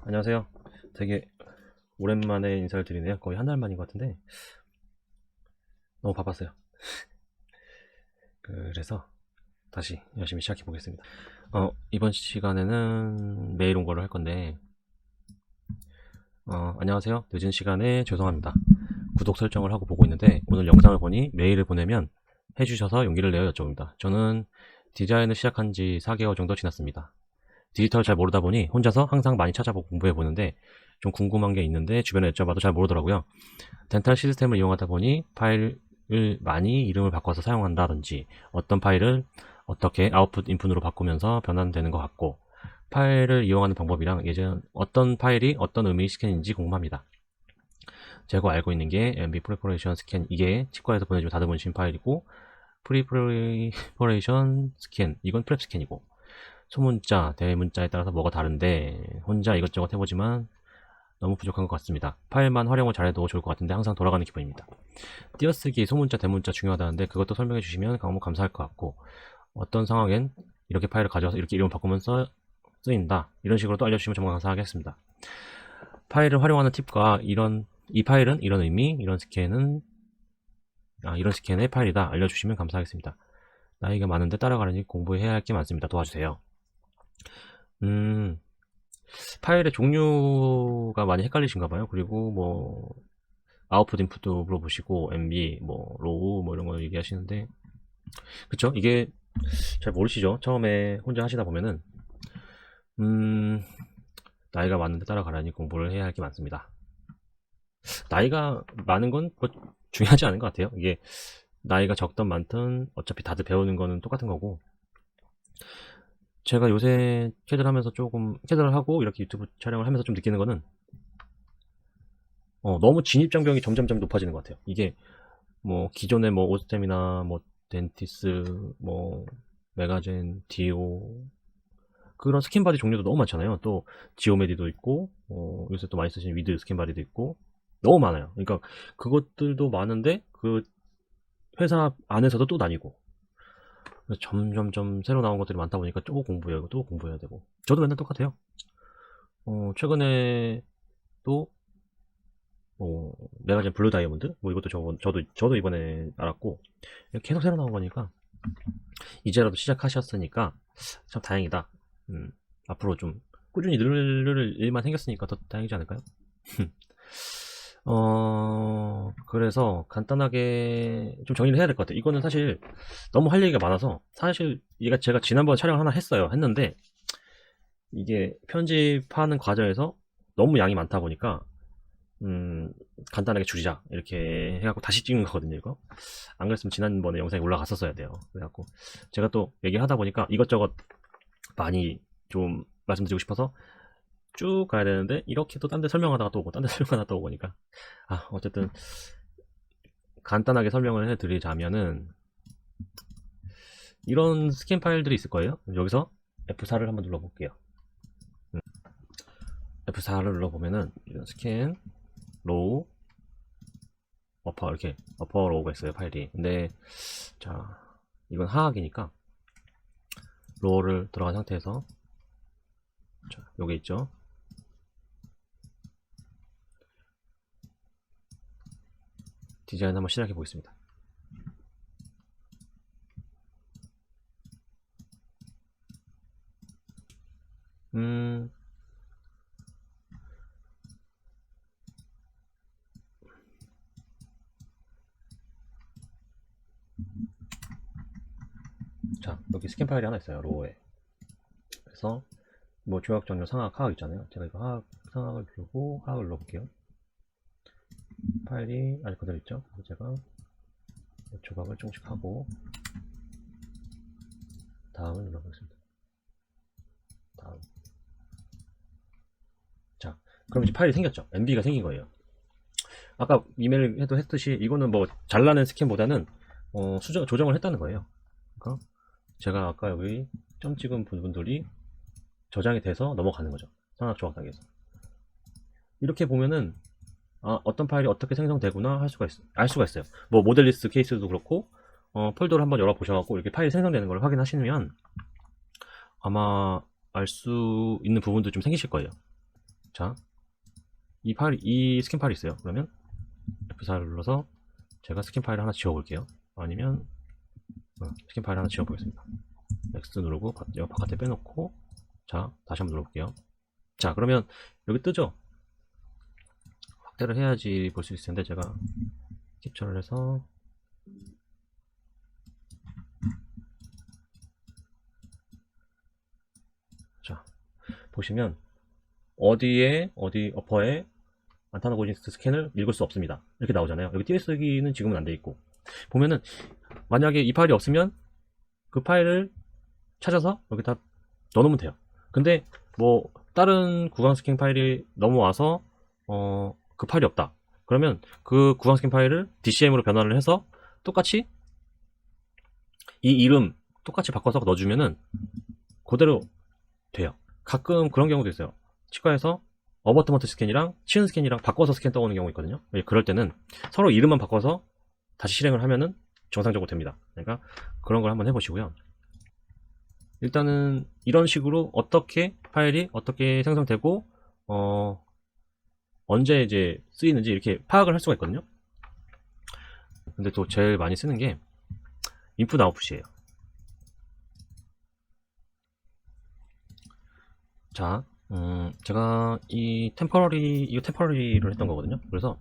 안녕하세요. 되게 오랜만에 인사를 드리네요. 거의 한 달 만인 것 같은데 너무 바빴어요. 그래서 다시 열심히 시작해 보겠습니다. 이번 시간에는 메일 온 거를 할 건데 안녕하세요. 늦은 시간에 죄송합니다. 구독 설정을 하고 보고 있는데 오늘 영상을 보니 메일을 보내면 해주셔서 용기를 내어 여쭤봅니다. 저는 디자인을 시작한 지 4개월 정도 지났습니다. 디지털 잘 모르다 보니 혼자서 항상 많이 찾아보고 공부해 보는데 좀 궁금한 게 있는데 주변에 여쭤봐도 잘 모르더라고요. 덴탈 시스템을 이용하다 보니 파일을 많이 이름을 바꿔서 사용한다든지 어떤 파일을 어떻게 아웃풋 인풋으로 바꾸면서 변환되는 것 같고 파일을 이용하는 방법이랑 예전 어떤 파일이 어떤 의미 스캔인지 궁금합니다. 제가 알고 있는 게 MB 프리퍼레이션 스캔, 이게 치과에서 보내준 다듬으신 파일이고 프리퍼레이션 스캔, 이건 프랩 스캔이고 소문자, 대문자에 따라서 뭐가 다른데 혼자 이것저것 해보지만 너무 부족한 것 같습니다. 파일만 활용을 잘해도 좋을 것 같은데 항상 돌아가는 기분입니다. 띄어쓰기, 소문자, 대문자 중요하다는데 그것도 설명해 주시면 너무 감사할 것 같고 어떤 상황엔 이렇게 파일을 가져와서 이렇게 이름을 바꾸면 쓰인다, 이런 식으로 또 알려주시면 정말 감사하겠습니다. 파일을 활용하는 팁과 이 파일은 이런 의미, 이런 스캔은 이런 스캔의 파일이다 알려주시면 감사하겠습니다. 나이가 많은데 따라가려니 공부해야 할 게 많습니다. 도와주세요. 파일의 종류가 많이 헷갈리신가 봐요. 그리고 뭐 아웃풋 인풋도 물어보시고 MB 뭐 로우 뭐 이런 거 얘기하시는데 그쵸? 이게 잘 모르시죠? 처음에 혼자 하시다 보면은 나이가 많은데 따라가려니 공부를 해야 할 게 많습니다. 나이가 많은 건 뭐 중요하지 않은 것 같아요. 이게 나이가 적든 많든 어차피 다들 배우는 거는 똑같은 거고, 제가 요새 캐드를 하면서 조금 캐드를 하고 이렇게 유튜브 촬영을 하면서 좀 느끼는 거는 너무 진입장벽이 점점점 높아지는 것 같아요. 이게 뭐 기존의 뭐 오스템이나 뭐 덴티스 뭐 메가젠 디오 그런 스캔바디 종류도 너무 많잖아요. 또 지오메디도 있고 요새 또 많이 쓰시는 위드 스캔바디도 있고 너무 많아요. 그러니까 그것들도 많은데 그 회사 안에서도 또 나뉘고 점점점 새로 나온 것들이 많다 보니까 또 공부해야 하고 또 공부해야 되고 저도 맨날 똑같아요. 최근에 또 메가젠 블루 다이아몬드 뭐 이것도 저도 이번에 알았고 계속 새로 나온 거니까 이제라도 시작하셨으니까 참 다행이다. 앞으로 좀 꾸준히 늘 일만 생겼으니까 더 다행이지 않을까요? 그래서 간단하게 좀 정리를 해야 될 것 같아요. 이거는 사실 너무 할 얘기가 많아서 사실 제가 지난번에 촬영 하나 했는데 이게 편집하는 과정에서 너무 양이 많다 보니까 간단하게 줄이자 이렇게 해갖고 다시 찍는 거거든요. 이거 안 그랬으면 지난번에 영상이 올라갔었어야 돼요. 그래갖고 제가 또 얘기하다 보니까 이것저것 많이 좀 말씀드리고 싶어서 쭉 가야 되는데 이렇게 또 딴 데 설명하다가 또 오고 딴 데 설명하다가 또 오니까 어쨌든 간단하게 설명을 해드리자면은 이런 스캔 파일들이 있을 거예요. 여기서 F4를 한번 눌러볼게요. F4를 눌러보면은 이런 스캔 로우 어퍼 이렇게 어퍼 로우가 있어요, 파일이. 근데 자 이건 하악이니까 로우를 들어간 상태에서 자 요게 있죠. 디자인 한번 시작해 보겠습니다. 자 여기 스캔 파일이 하나 있어요, 로우에. 그래서 뭐 조약 정렬 상악 하악 있잖아요. 제가 이거 상악을 누르고 하악을 눌러볼게요. 파일이 아직 그대로 있죠. 그래서 제가 조각을 조금씩 하고 다음을 눌러보겠습니다. 다음. 자 그럼 이제 파일이 생겼죠. MB가 생긴 거예요. 아까 이메일 했듯이 이거는 뭐 잘라낸 스캔보다는 조정을 했다는 거예요. 그러니까 제가 아까 여기 점 찍은 부분들이 저장이 돼서 넘어가는 거죠. 상악 조각 단계에서. 이렇게 보면은 어떤 파일이 어떻게 생성되구나 알 수가 있어요. 뭐 모델리스트 케이스도 그렇고 폴더를 한번 열어보셔갖고 이렇게 파일이 생성되는 걸 확인하시면 아마 알 수 있는 부분도 좀 생기실 거예요. 자, 이 스캔 파일이 있어요. 그러면 F4를 눌러서 제가 스캔 파일을 하나 지워볼게요. 아니면 스캔 파일 하나 지워보겠습니다. 넥스트 누르고 바깥에 빼놓고, 자, 다시 한번 눌러볼게요. 자, 그러면 여기 뜨죠? 확대를 해야지 볼 수 있을 텐데 제가 캡처를 해서 자, 보시면 어디 어퍼에 안타노고니스트 스캔을 읽을 수 없습니다. 이렇게 나오잖아요. 여기 띄어쓰기는 지금은 안 돼 있고, 보면은 만약에 이 파일이 없으면 그 파일을 찾아서 여기다 넣어놓으면 돼요. 근데 뭐 다른 구강 스캔 파일이 넘어와서 그 파일이 없다. 그러면 그 구강 스캔 파일을 DCM으로 변환을 해서 똑같이 이 이름 똑같이 바꿔서 넣어주면은 그대로 돼요. 가끔 그런 경우도 있어요. 치과에서 어버트먼트 스캔이랑 치은 스캔이랑 바꿔서 스캔 떠오는 경우 있거든요. 그럴 때는 서로 이름만 바꿔서 다시 실행을 하면은 정상적으로 됩니다. 그러니까 그런 걸 한번 해보시고요. 일단은 이런 식으로 어떻게 파일이 어떻게 생성되고 언제 이제 쓰이는지 이렇게 파악을 할 수가 있거든요. 근데 또 제일 많이 쓰는 게 인풋 아웃풋이에요. 자, 제가 이거 템퍼러리를 했던 거거든요. 그래서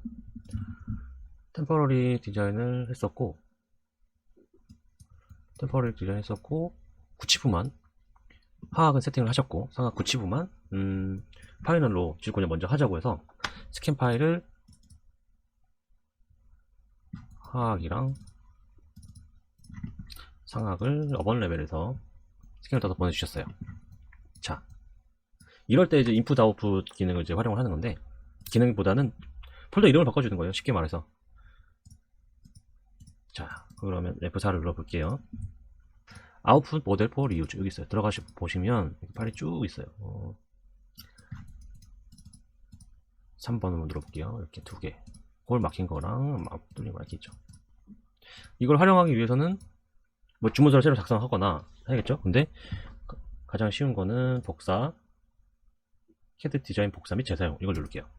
템퍼러리 디자인을 했었고 구치부만 하악은 세팅을 하셨고 상악 구치부만 파이널로 지구를 먼저 하자고 해서 스캔 파일을 하악이랑 상악을 어번 레벨에서 스캔을 따서 보내주셨어요. 자, 이럴 때 이제 인풋 아웃풋 기능을 이제 활용을 하는 건데, 기능보다는 폴더 이름을 바꿔주는 거예요. 쉽게 말해서. 자, 그러면 F4를 눌러볼게요. 아웃풋 모델 포 리유즈 여기 있어요. 들어가시 보시면 파일이 쭉 있어요. 3번을 눌러볼게요. 이렇게 두 개. 홀 막힌 거랑 뚫린 거 이렇게 있죠. 이걸 활용하기 위해서는 뭐 주문서를 새로 작성하거나 해야겠죠. 근데 가장 쉬운 거는 복사, 캐드 디자인 복사 및 재사용 이걸 누를게요.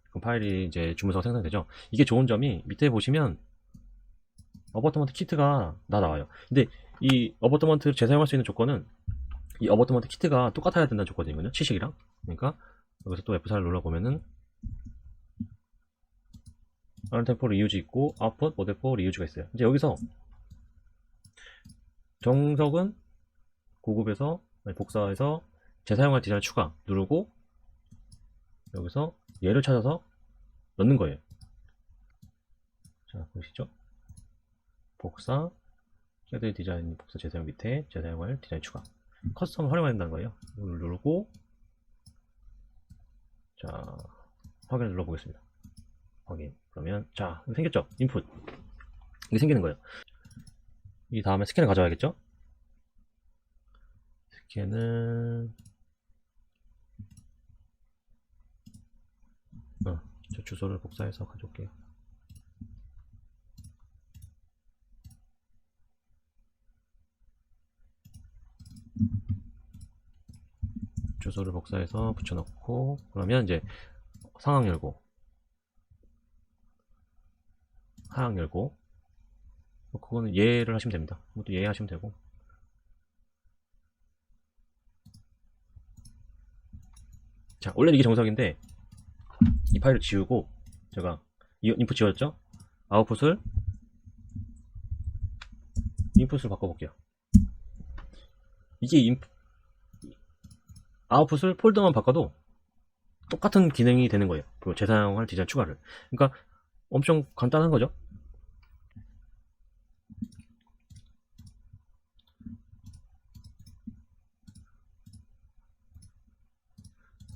그럼 파일이 이제 주문서가 생성되죠. 이게 좋은 점이 밑에 보시면 어버트먼트 키트가 다 나와요. 근데 이 어버트먼트를 재사용할 수 있는 조건은 이 어버트먼트 키트가 똑같아야 된다는 조건이거든요. 치식이랑. 그러니까 여기서 또 F4를 눌러보면은 런템포 리유즈 있고 아웃풋 모델포 리유즈가 있어요. 이제 여기서 정석은 고급에서 복사해서 재사용할 디자인 추가 누르고 여기서 얘를 찾아서 넣는 거예요. 자, 보시죠. 복사, 캐드 디자인 복사 재사용 밑에 재사용할 디자인 추가. 커스텀을 활용해야 된다는 거예요. 이걸 누르고 자, 확인을 눌러보겠습니다. 확인. 그러면 자, 생겼죠? 인풋. 이게 생기는 거예요. 이 다음에 스캔을 가져와야겠죠? 스캔은 저 주소를 복사해서 가져올게요. 주소를 복사해서 붙여넣고 그러면 이제 상황 열고 하향 열고 그거는 예를 하시면 됩니다. 그것도 예 하시면 되고 자, 원래는 이게 정석인데 이 파일을 지우고 제가 인풋 지웠죠? 인풋을 바꿔볼게요. 이게 아웃풋을 폴더만 바꿔도 똑같은 기능이 되는 거예요. 그 재사용할 디자인 추가를. 그러니까 엄청 간단한 거죠.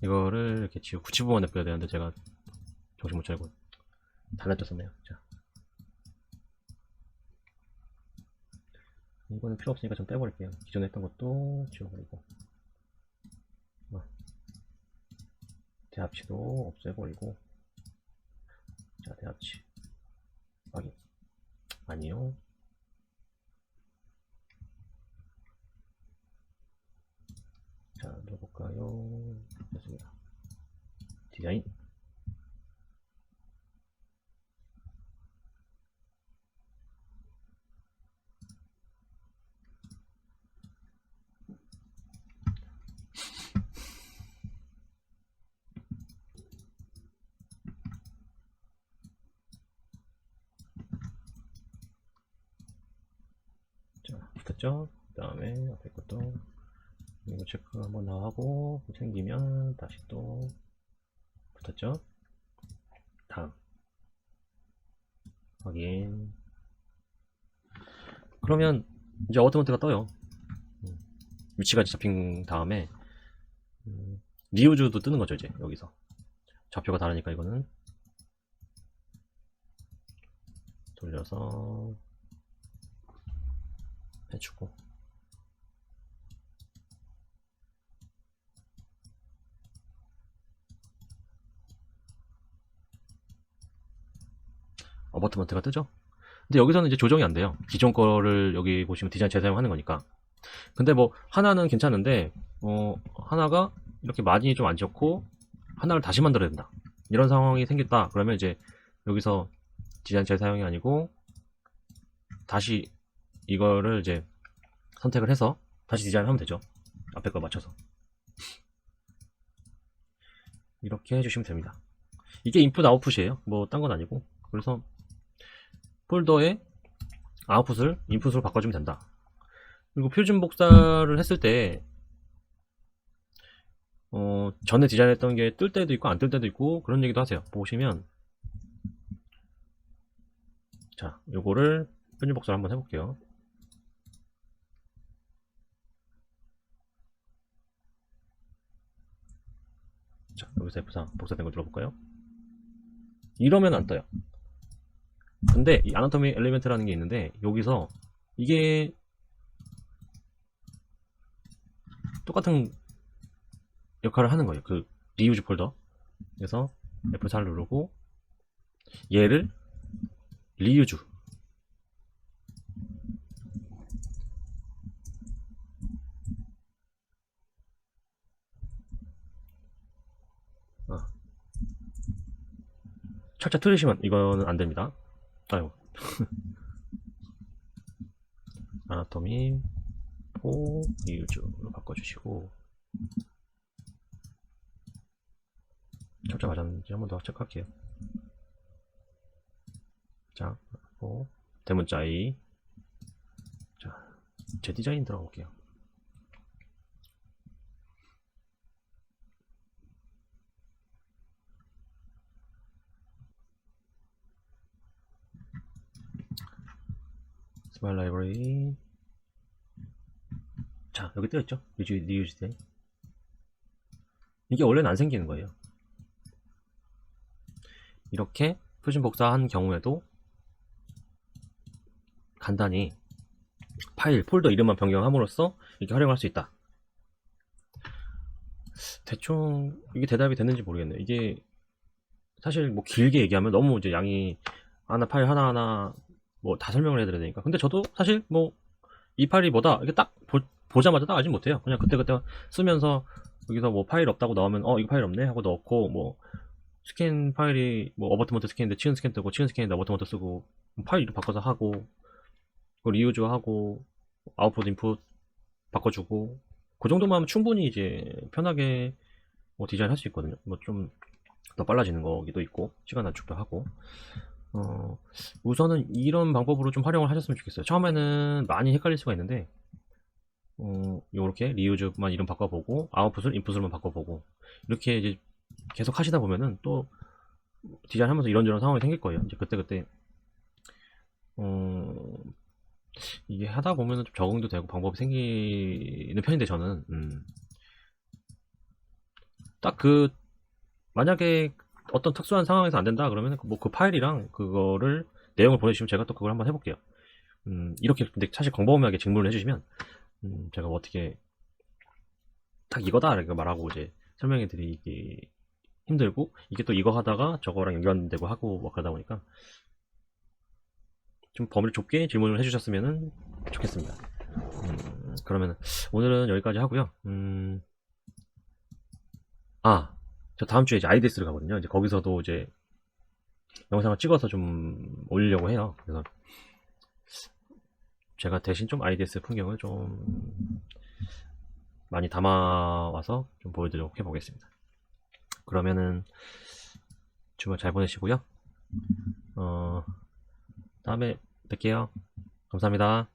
이거를 이렇게 구치부만 냅둬야 되는데 제가 정신 못 차리고 다 냅뒀었네요. 자, 이거는 필요 없으니까 좀 빼버릴게요. 기존에 했던 것도 지워버리고 대합치도 없애버리고. 자, 대합치 확인. 아니요. 자, 넣어볼까요? 됐습니다. 디자인. 자, 붙었죠? 그 다음에 앞에 것도 이거 체크 한번 더 하고 생기면 다시 또 붙었죠? 다음 확인. 그러면 이제 어드먼트가 떠요. 위치가 잡힌 다음에 리우즈도 뜨는 거죠. 이제 여기서 좌표가 다르니까 이거는 돌려서 해주고. 어버트먼트가 뜨죠. 근데 여기서는 이제 조정이 안 돼요. 기존 거를 여기 보시면 디자인 재사용하는 거니까. 근데 뭐 하나는 괜찮은데 하나가 이렇게 마진이 좀 안 좋고 하나를 다시 만들어야 된다, 이런 상황이 생겼다. 그러면 이제 여기서 디자인 재사용이 아니고 다시 이거를 이제 선택을 해서 다시 디자인을 하면 되죠. 앞에 거 맞춰서 이렇게 해주시면 됩니다. 이게 인풋 아웃풋이에요. 뭐 딴 건 아니고. 그래서 폴더에 아웃풋을 인풋으로 바꿔주면 된다. 그리고 표준 복사를 했을 때 전에 디자인했던 게 뜰 때도 있고 안 뜰 때도 있고 그런 얘기도 하세요. 보시면 자, 요거를 표준 복사를 한번 해볼게요. 자, 여기서 F4 복사된 거 눌러볼까요? 이러면 안 떠요. 근데 이 아나토미 엘리멘트라는 게 있는데 여기서 이게 똑같은 역할을 하는 거예요. 그 리유즈 폴더. 그래서 F4를 누르고 얘를 리유즈, 철자 틀으시면 이거는 안 됩니다. 아이고. 아나토미 포 리유즈로 바꿔주시고, 철자 맞았는지 한번 더 체크할게요. 자, 대문자 I. 자, 제 디자인 들어가 볼게요. 스마일 라이브러리. 자, 여기 뜨였죠? 리유즈 디자인. 이게 원래는 안 생기는 거예요. 이렇게 표준 복사한 경우에도 간단히 파일, 폴더 이름만 변경함으로써 이렇게 활용할 수 있다. 대충 이게 대답이 됐는지 모르겠네요. 이게 사실 뭐 길게 얘기하면 너무 이제 양이 하나 파일 하나하나 뭐 다 설명을 해드려야 되니까. 근데 저도 사실 뭐 이 파일이 뭐다 이게 딱 보자마자 딱 알진 못해요. 그냥 그때그때 쓰면서 여기서 뭐 파일 없다고 나오면 이거 파일 없네 하고 넣고, 뭐 스캔 파일이 뭐 어버트먼트 스캔인데 치은 스캔 뜨고 치은 스캔인데 어버트먼트 쓰고 파일 이름 바꿔서 하고 리유즈 하고 아웃풋 인풋 바꿔주고, 그 정도만 하면 충분히 이제 편하게 뭐 디자인 할 수 있거든요. 뭐 좀 더 빨라지는 거기도 있고 시간 단축도 하고. 우선은 이런 방법으로 좀 활용을 하셨으면 좋겠어요. 처음에는 많이 헷갈릴 수가 있는데 요렇게 리유즈만 이름 바꿔보고 아웃풋을 인풋으로만 바꿔보고 이렇게 이제 계속 하시다 보면은 또 디자인 하면서 이런저런 상황이 생길 거예요. 이제 그때그때 이게 하다 보면은 좀 적응도 되고 방법이 생기는 편인데, 저는 딱 만약에 어떤 특수한 상황에서 안 된다 그러면 뭐 그 파일이랑 그거를 내용을 보내주시면 제가 또 그걸 한번 해볼게요. 이렇게 근데 사실 광범위하게 질문을 해주시면 제가 어떻게 딱 이거다 이렇게 말하고 이제 설명해 드리기 힘들고, 이게 또 이거 하다가 저거랑 연관되고 하고 뭐 그러다 보니까 좀 범위를 좁게 질문을 해주셨으면 좋겠습니다. 그러면 오늘은 여기까지 하고요. 저 다음 주에 이제 IDS를 가거든요. 이제 거기서도 이제 영상을 찍어서 좀 올리려고 해요. 그래서 제가 대신 좀 IDS 풍경을 좀 많이 담아와서 좀 보여드리도록 해보겠습니다. 그러면은 주말 잘 보내시고요. 다음에 뵐게요. 감사합니다.